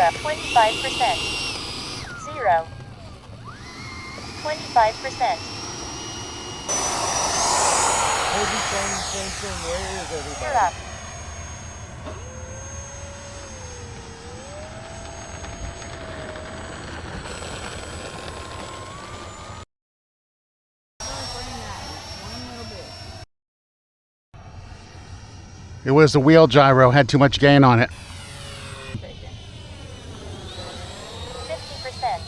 25%. 0. 25%. Maybe same thing. Where is everybody? You're up. It was the wheel gyro, had too much gain on it. 50%.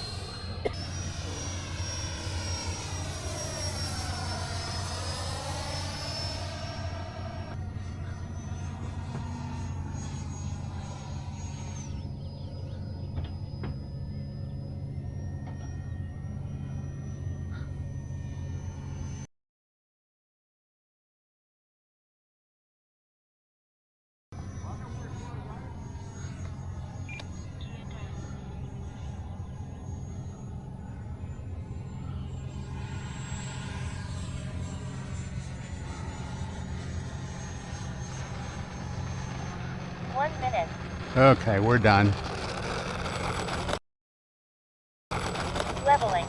One minute. Okay, we're done. Leveling.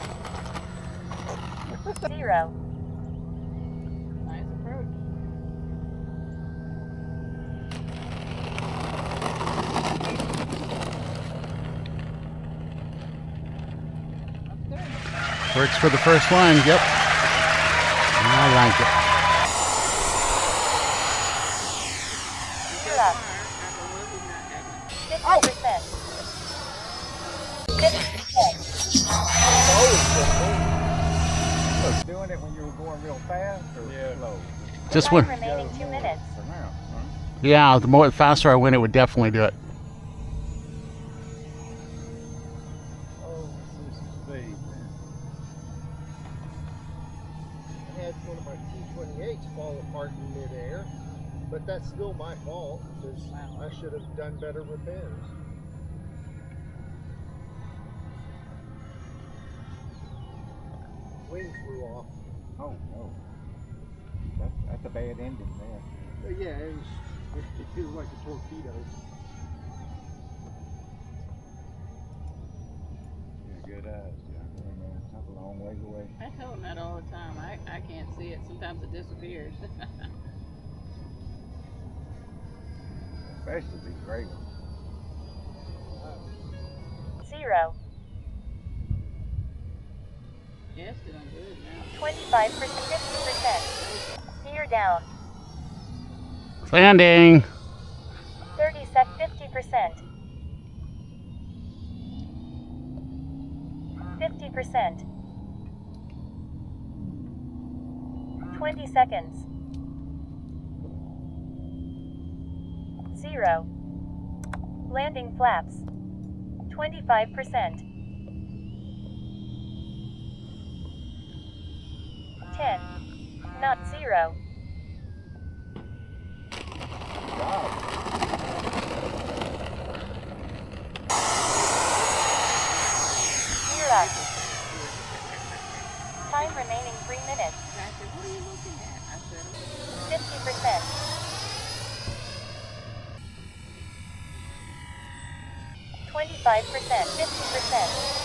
0. Nice approach. Works for the first one, yep. I like it. You're up. 50%. 50%. Look, doing it when you were going real fast or slow? Just Time when, remaining 2 minutes. For now, huh? yeah, the faster I went, it would definitely do it. Oh, this is speed. I had one of my T28s fall apart in midair, but that's still my fault because I should have done better repairs. Wing flew off. Oh, no. That's a bad ending there. But yeah, it feels like a torpedo. Yeah, good eyes, John. That's a long ways away. I tell them that all the time. I can't see it. Sometimes it disappears. Especially these gray ones. 0. Yes, doing good now. 25%. 50%. Steer down. Landing. 30 sec. 50%. 50%. 20 seconds. 0. Landing flaps. 25%. 10. Not 0. You're up. Time remaining 3 minutes. I said, what are you looking at? I said, 50%. 25%. 50%.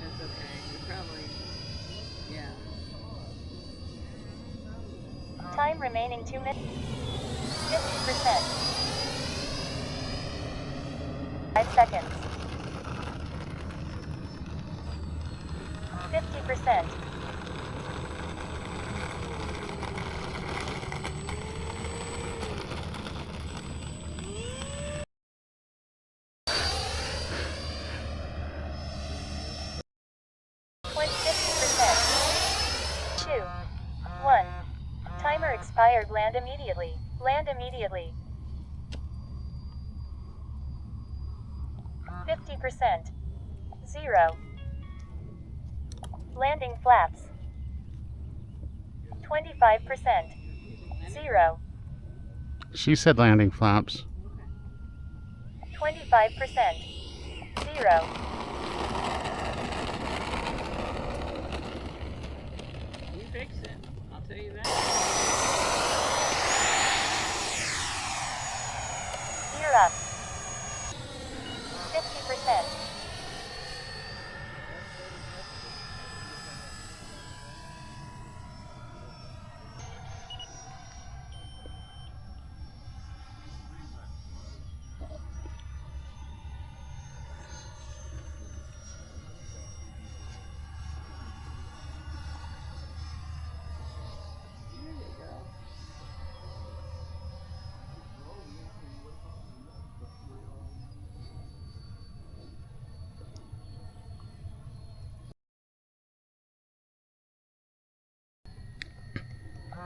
it's okay. You probably, yeah. Time remaining 2 minutes. 50%. 5 seconds. 50%. 50%. 2. 1. Timer expired. Land immediately. Land immediately. 50%. 0. Landing flaps. 25%. 0. She said landing flaps. 25%. 0. You fix it. I'll tell you that. Gear up.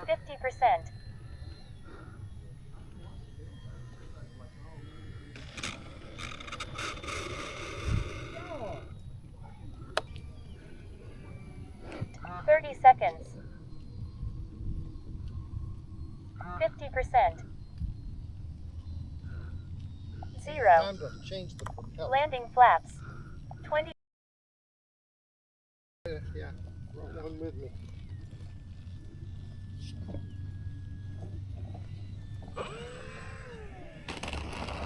50%. Oh. 30 seconds. 50%. 0. Time to change the propeller. Landing flaps. 20. Yeah, brought one with me.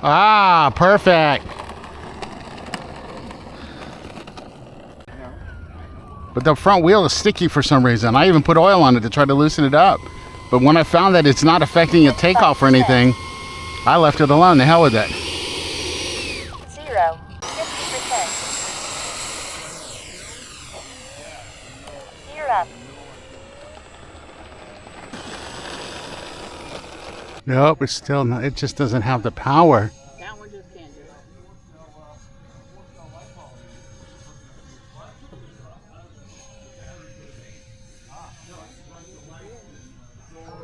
Ah, perfect. But the front wheel is sticky for some reason. I even put oil on it to try to loosen it up. But when I found that it's not affecting a takeoff or anything, I left it alone. The hell with it. 0. 50%. Gear up. Nope, it's still not, it just doesn't have the power. That one just can't do it.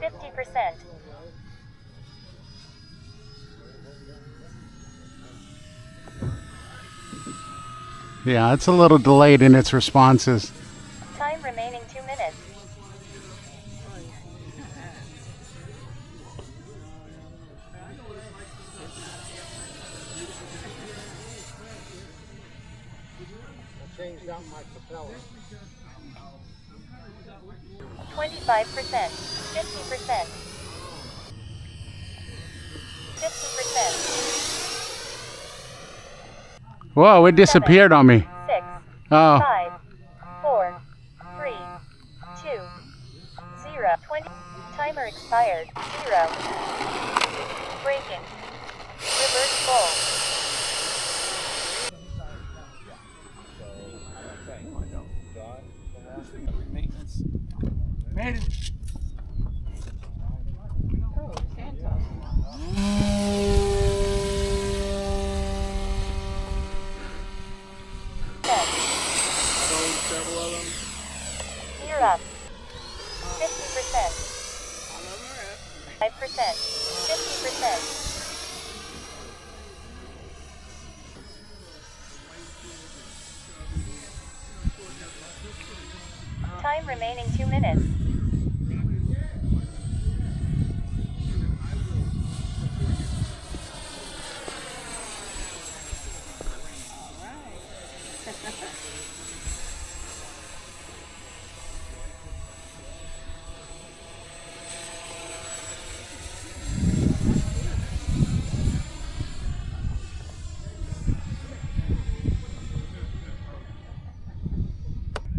50%. Yeah, it's a little delayed in its responses. Time remaining 2 minutes. I changed out my propeller. 25%. 50%. 50%. Whoa, it disappeared on me. 6. Oh, 5. 4. 3. 2. 0. 20. Timer expired. 0. Braking. Reverse full. Oh, Santos. 10. Gear up. 50%. 5%. 50%. Time remaining 2 minutes.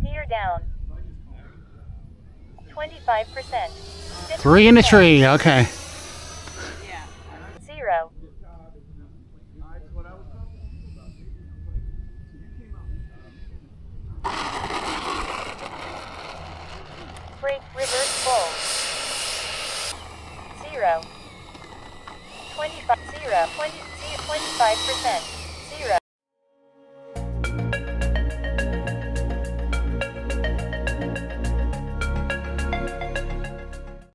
Gear down. 25%. 3 in the tree. Okay. Yeah. 0. Brake reverse